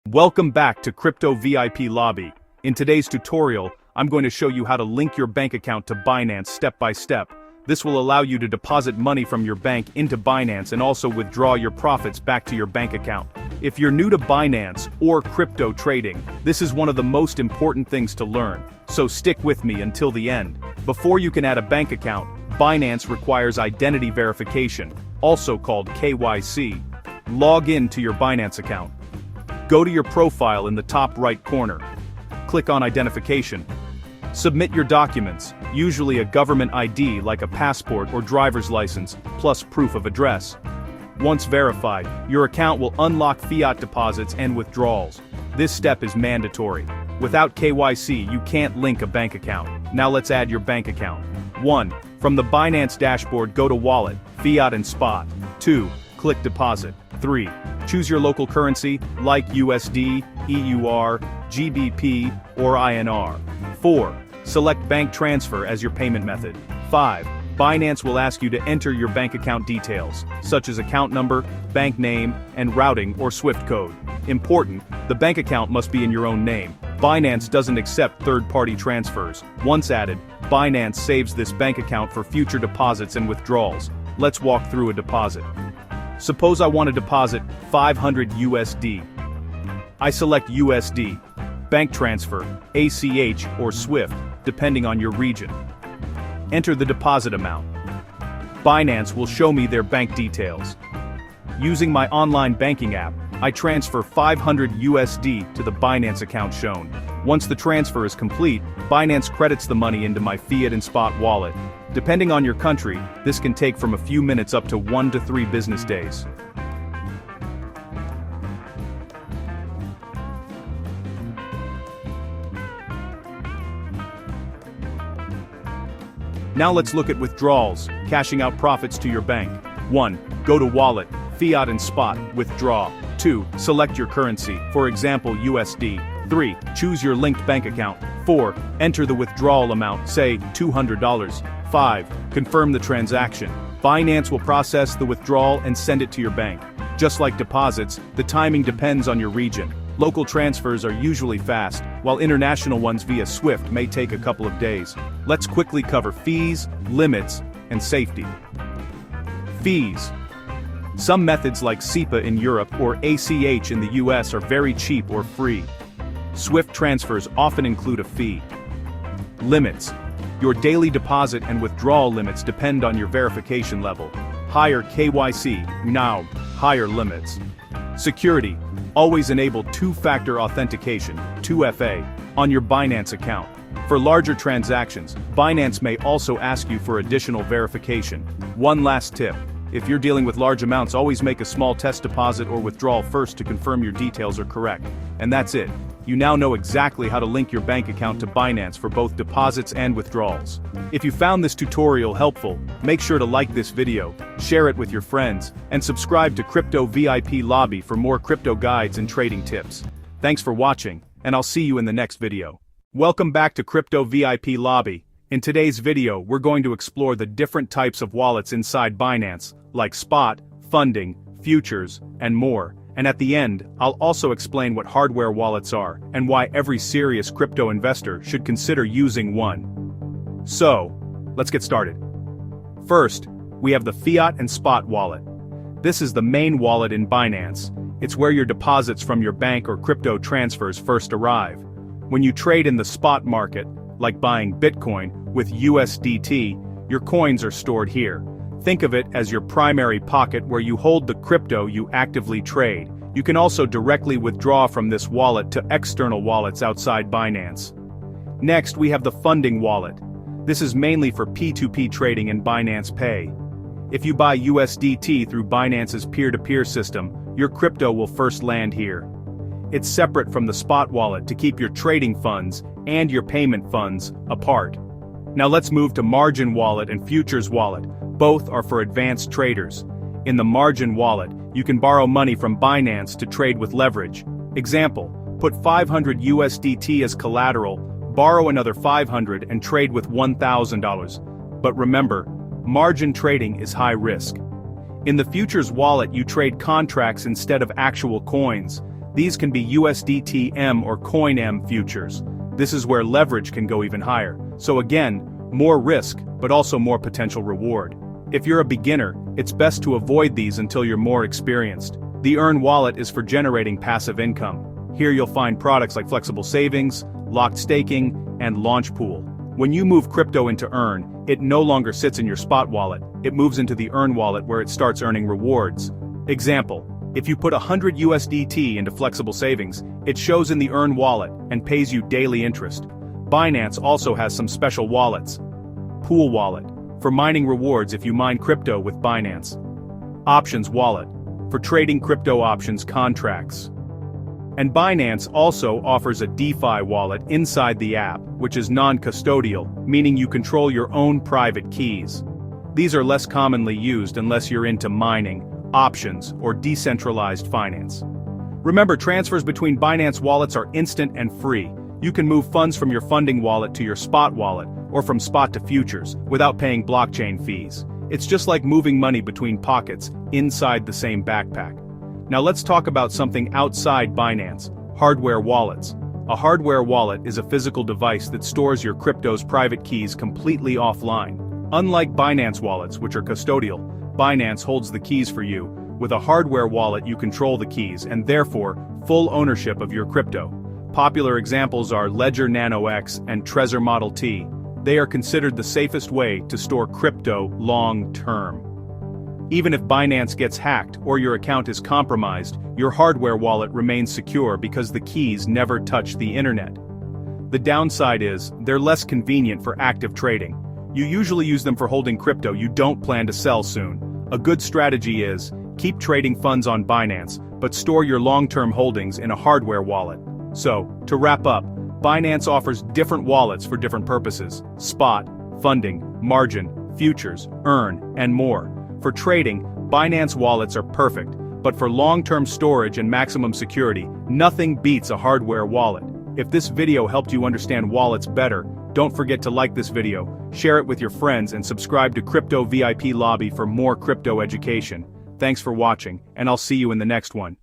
Welcome back to Crypto VIP Lobby. In today's tutorial, I'm going to show you how to link your bank account to Binance step by step. This will allow you to deposit money from your bank into Binance and also withdraw your profits back to your bank account. If you're new to Binance or crypto trading, this is one of the most important things to learn, so stick with me until the end. Before you can add a bank account, Binance requires identity verification, also called KYC. Log in to your Binance account. Go to your profile in the top right corner. Click on Identification. Submit your documents, usually a government ID like a passport or driver's license, plus proof of address. Once verified, your account will unlock fiat deposits and withdrawals. This step is mandatory. Without KYC, you can't link a bank account. Now let's add your bank account. 1. From the Binance dashboard, go to Wallet, Fiat and Spot. 2. Click Deposit. 3. Choose your local currency, like USD, EUR, GBP, or INR. 4. Select Bank Transfer as your payment method. 5. Binance will ask you to enter your bank account details, such as account number, bank name, and routing or SWIFT code. Important, the bank account must be in your own name. Binance doesn't accept third-party transfers. Once added, Binance saves this bank account for future deposits and withdrawals. Let's walk through a deposit. Suppose I want to deposit 500 USD. I select USD, bank transfer, ACH or SWIFT, depending on your region. Enter the deposit amount. Binance will show me their bank details. Using my online banking app, I transfer 500 USD to the Binance account shown. Once the transfer is complete, Binance credits the money into my Fiat and Spot wallet. Depending on your country, this can take from a few minutes up to 1 to 3 business days. Now let's look at withdrawals, cashing out profits to your bank. 1. Go to Wallet, Fiat and Spot, withdraw. 2. Select your currency, for example USD. 3. Choose your linked bank account. 4. Enter the withdrawal amount, say $200. 5. Confirm the transaction. Binance will process the withdrawal and send it to your bank. Just like deposits, the timing depends on your region. Local transfers are usually fast, while international ones via SWIFT may take a couple of days. Let's quickly cover fees, limits, and safety. Fees. Some methods like SEPA in Europe or ACH in the US are very cheap or free. SWIFT transfers often include a fee. Limits. Your daily deposit and withdrawal limits depend on your verification level. Higher KYC, now higher limits. Security. Always enable two-factor authentication, 2FA, on your Binance account. For larger transactions, Binance may also ask you for additional verification. One last tip. If you're dealing with large amounts, always make a small test deposit or withdrawal first to confirm your details are correct. And that's it. You now know exactly how to link your bank account to Binance for both deposits and withdrawals. If you found this tutorial helpful, make sure to like this video, share it with your friends, and subscribe to Crypto VIP Lobby for more crypto guides and trading tips. Thanks for watching, and I'll see you in the next video. Welcome back to Crypto VIP Lobby. In today's video, we're going to explore the different types of wallets inside Binance, like Spot, Funding, Futures, and more. And at the end, I'll also explain what hardware wallets are, and why every serious crypto investor should consider using one. So, let's get started. First, we have the Fiat and Spot wallet. This is the main wallet in Binance. It's where your deposits from your bank or crypto transfers first arrive. When you trade in the spot market, like buying Bitcoin with USDT, your coins are stored here. Think of it as your primary pocket where you hold the crypto you actively trade. You can also directly withdraw from this wallet to external wallets outside Binance. Next, we have the Funding wallet. This is mainly for P2P trading in Binance Pay. If you buy USDT through Binance's peer-to-peer system, your crypto will first land here. It's separate from the Spot wallet to keep your trading funds and your payment funds apart. Now let's move to Margin wallet and Futures wallet. Both are for advanced traders. In the Margin wallet, you can borrow money from Binance to trade with leverage. Example, put 500 USDT as collateral, borrow another 500 and trade with $1,000. But remember, margin trading is high risk. In the Futures wallet, you trade contracts instead of actual coins. These can be USDT-M or Coin-M futures. This is where leverage can go even higher. So again, more risk, but also more potential reward. If you're a beginner, it's best to avoid these until you're more experienced. The Earn wallet is for generating passive income. Here you'll find products like flexible savings, locked staking, and launch pool. When you move crypto into Earn, it no longer sits in your spot wallet, it moves into the Earn wallet where it starts earning rewards. Example, if you put 100 USDT into flexible savings, it shows in the Earn wallet and pays you daily interest. Binance also has some special wallets. Pool wallet, for mining rewards if you mine crypto with Binance. Options wallet, for trading crypto options contracts. And Binance also offers a DeFi wallet inside the app, which is non-custodial, meaning you control your own private keys. These are less commonly used unless you're into mining, options, or decentralized finance. Remember, transfers between Binance wallets are instant and free. You can move funds from your funding wallet to your spot wallet, or from spot to futures, without paying blockchain fees. It's just like moving money between pockets, inside the same backpack. Now let's talk about something outside Binance, hardware wallets. A hardware wallet is a physical device that stores your crypto's private keys completely offline. Unlike Binance wallets, which are custodial, Binance holds the keys for you. With a hardware wallet you control the keys and therefore, full ownership of your crypto. Popular examples are Ledger Nano X and Trezor Model T. They are considered the safest way to store crypto long-term. Even if Binance gets hacked or your account is compromised, your hardware wallet remains secure because the keys never touch the internet. The downside is, they're less convenient for active trading. You usually use them for holding crypto you don't plan to sell soon. A good strategy is, keep trading funds on Binance, but store your long-term holdings in a hardware wallet. So, to wrap up, Binance offers different wallets for different purposes: spot, funding, margin, futures, earn, and more. For trading, Binance wallets are perfect, but for long-term storage and maximum security, nothing beats a hardware wallet. If this video helped you understand wallets better, don't forget to like this video, share it with your friends and subscribe to Crypto VIP Lobby for more crypto education. Thanks for watching, and I'll see you in the next one.